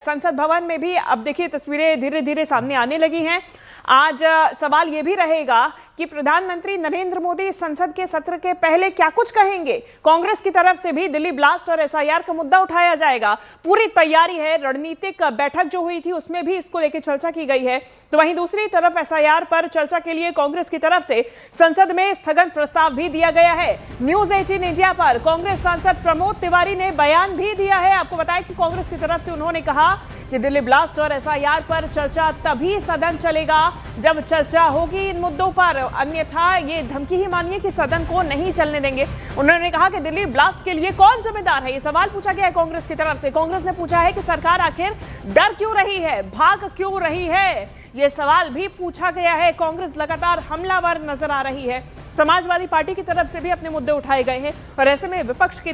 संसद भवन में भी अब देखिए तस्वीरें धीरे धीरे सामने आने लगी हैं। आज सवाल ये भी रहेगा कि प्रधानमंत्री नरेंद्र मोदी संसद के सत्र के पहले क्या कुछ कहेंगे। कांग्रेस की तरफ से भी दिल्ली ब्लास्ट और एसआईआर का मुद्दा उठाया जाएगा। पूरी तैयारी है। रणनीतिक बैठक जो हुई थी उसमें भी इसको लेकर चर्चा की गई है। तो वहीं दूसरी तरफ एसआईआर पर चर्चा के लिए कांग्रेस की तरफ से संसद में स्थगन प्रस्ताव भी दिया गया है। न्यूज 18 इंडिया पर कांग्रेस सांसद प्रमोद तिवारी ने बयान भी दिया है। आपको बताया कि कांग्रेस की तरफ से उन्होंने कहा कि दिल्ली ब्लास्ट और एसआईआर पर चर्चा तभी सदन चलेगा जब चर्चा होगी इन मुद्दों पर, अन्यथा ये धमकी ही मानिए कि सदन को नहीं चलने देंगे। उन्होंने कहा कि दिल्ली ब्लास्ट के लिए कौन जिम्मेदार है, ये सवाल पूछा गया है कांग्रेस की तरफ से। कांग्रेस ने पूछा है कि सरकार आखिर डर क्यों रही है, भाग क्यों रही है, ये सवाल भी पूछा गया है। कांग्रेस लगातार हमलावर नजर आ रही है। समाजवादी पार्टी की तरफ से भी अपने मुद्दे उठाए गए हैं और ऐसे में विपक्ष की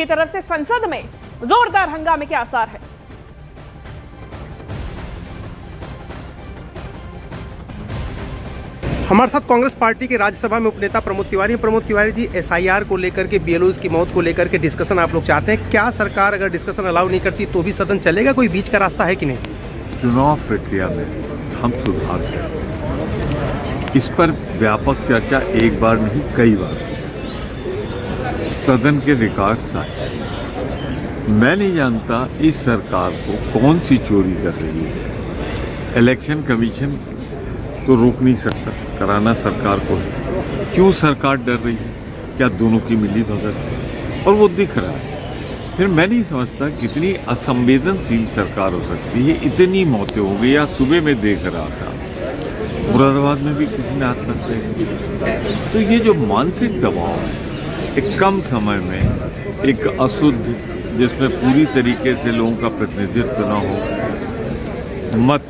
तरफ से संसद में जोरदार हंगामे के आसार है। हमारे साथ कांग्रेस पार्टी के राज्यसभा में उपनेता प्रमोद तिवारी जी, एसआईआर को लेकर के, बीएलओ की मौत को लेकर के डिस्कशन आप लोग चाहते हैं। क्या सरकार अगर डिस्कशन अलाउ नहीं करती तो भी सदन चलेगा? कोई बीच का रास्ता है कि नहीं? चुनाव प्रक्रिया में हम सुधार करें, इस पर व्यापक चर्चा एक बार नहीं कई बार। सदन के रिकॉर्ड सच, मैं नहीं जानता इस सरकार को कौन सी चोरी कर रही है। इलेक्शन कमीशन तो रोक नहीं सकता, कराना सरकार को है। क्यों सरकार डर रही है? क्या दोनों की मिली भगत है? और वो दिख रहा है। फिर मैं नहीं समझता कितनी असंवेदनशील सरकार हो सकती है। इतनी मौतें हो गई। आज सुबह में देख रहा था मुरादाबाद में भी किसी ने आत्महत्या की। तो ये जो मानसिक दबाव है, एक कम समय में एक अशुद्ध, जिसमें पूरी तरीके से लोगों का प्रतिनिधित्व न हो, मत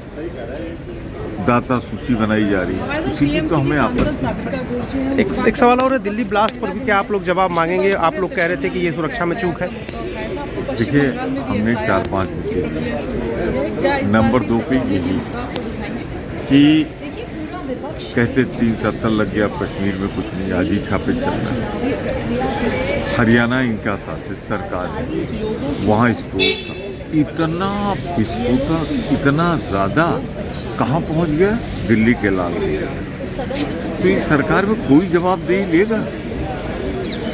दाता सूची बनाई जा रही है, उसी की तो हमें आपत्ति। एक सवाल और है, दिल्ली ब्लास्ट पर भी क्या आप लोग जवाब मांगेंगे? आप लोग कह रहे थे कि ये सुरक्षा में चूक है। देखिए, हमने 4-5 मुद्दे, नंबर 2 पे यही कि कहते 370 लग गया कश्मीर में, कुछ नहीं, आज ही छापे चल रहे हैं। हरियाणा इनका साथ सरकार है, वहाँ स्टोर था, इतना विस्फोटक, इतना ज़्यादा कहाँ पहुँच गया? दिल्ली के लाल। तो इस सरकार में कोई जवाबदेही लेगा?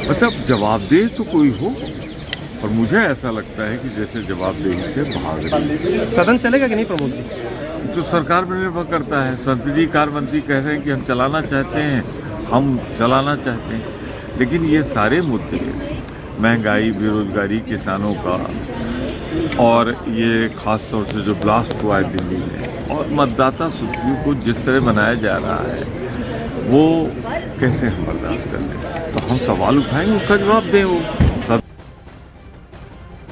मतलब जवाबदेह तो कोई हो। और मुझे ऐसा लगता है कि जैसे जवाबदेही से भाग रही। सदन चलेगा कि नहीं प्रमोद जी? तो सरकार पर निर्भर करता है। संसदीय कार्य मंत्री कह रहे हैं कि हम चलाना चाहते हैं, हम चलाना चाहते हैं, लेकिन ये सारे मुद्दे, महंगाई, बेरोजगारी, किसानों का, और ये खास तौर से जो ब्लास्ट हुआ है दिल्ली में, और मतदाता सूचियों को जिस तरह बनाया जा रहा है, वो कैसे हम बर्दाश्त कर लें? तो हम सवाल उठाएंगे, उसका जवाब दें वो।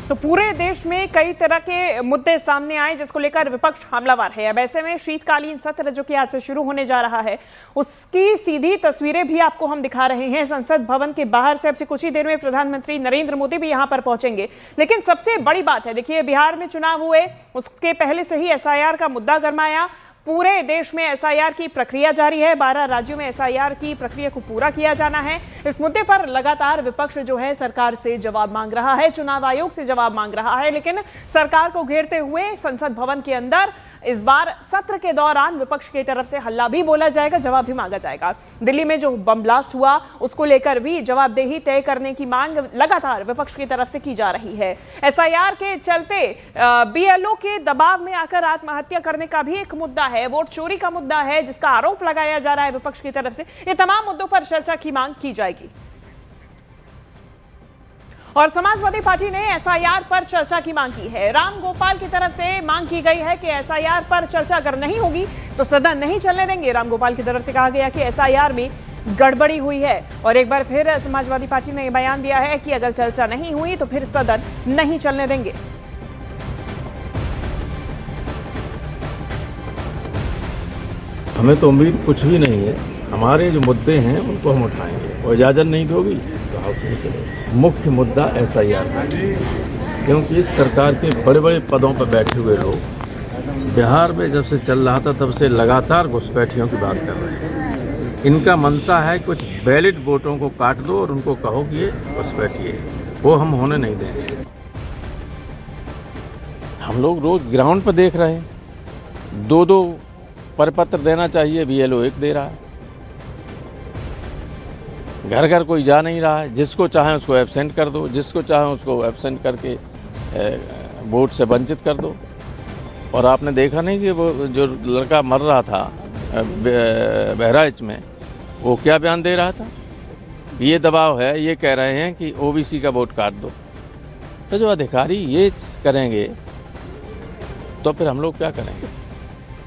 तो पूरे देश में कई तरह के मुद्दे सामने आए जिसको लेकर विपक्ष हमलावर है। अब ऐसे में शीतकालीन सत्र जो कि आज से शुरू होने जा रहा है, उसकी सीधी तस्वीरें भी आपको हम दिखा रहे हैं संसद भवन के बाहर से। अब से कुछ ही देर में प्रधानमंत्री नरेंद्र मोदी भी यहां पर पहुंचेंगे। लेकिन सबसे बड़ी बात है, देखिए, बिहार में चुनाव हुए, उसके पहले से ही एसआईआर का मुद्दा गरमाया। पूरे देश में एसआईआर की प्रक्रिया जारी है। 12 राज्यों में एसआईआर की प्रक्रिया को पूरा किया जाना है। इस मुद्दे पर लगातार विपक्ष जो है सरकार से जवाब मांग रहा है, चुनाव आयोग से जवाब मांग रहा है। लेकिन सरकार को घेरते हुए संसद भवन के अंदर इस बार सत्र के दौरान विपक्ष की तरफ से हल्ला भी बोला जाएगा, जवाब भी मांगा जाएगा। दिल्ली में जो बम ब्लास्ट हुआ उसको लेकर भी जवाबदेही तय करने की मांग लगातार विपक्ष की तरफ से की जा रही है। एसआईआर के चलते बीएलओ के दबाव में आकर आत्महत्या करने का भी एक मुद्दा है, वोट चोरी का मुद्दा है जिसका आरोप लगाया जा रहा है विपक्ष की तरफ से। ये तमाम मुद्दों पर चर्चा की मांग की जाएगी। और समाजवादी पार्टी ने एसआईआर पर चर्चा की मांग की है। राम गोपाल की तरफ से मांग की गई है कि एसआईआर पर चर्चा अगर नहीं होगी तो सदन नहीं चलने देंगे। राम गोपाल की तरफ से कहा गया कि एसआईआर में गड़बड़ी हुई है। और एक बार फिर समाजवादी पार्टी ने बयान दिया है कि अगर चर्चा नहीं हुई तो फिर सदन नहीं चलने देंगे। हमें तो उम्मीद कुछ भी नहीं है। हमारे जो मुद्दे हैं उनको हम उठाएंगे, और इजाज़त नहीं दोगी तो हाउस नहीं चलेगा। मुख्य मुद्दा एसआईआर है, क्योंकि इस सरकार के बड़े बड़े पदों पर बैठे हुए लोग बिहार में जब से चल रहा था तब से लगातार घुसपैठियों की बात कर रहे हैं। इनका मंशा है कुछ वैलिड वोटों को काट दो और उनको कहो कि ये घुसपैठिए, वो हम होने नहीं देंगे। हम लोग रोज ग्राउंड पर देख रहे हैं, 2-2 परिपत्र देना चाहिए, BLO 1 दे रहा है। घर घर कोई जा नहीं रहा है, जिसको चाहे उसको एब्सेंट कर दो, जिसको चाहे उसको एब्सेंट करके वोट से वंचित कर दो। और आपने देखा नहीं कि वो जो लड़का मर रहा था बहराइच में, वो क्या बयान दे रहा था? ये दबाव है, ये कह रहे हैं कि OBC का वोट काट दो। तो जो अधिकारी ये करेंगे तो फिर हम लोग क्या करेंगे?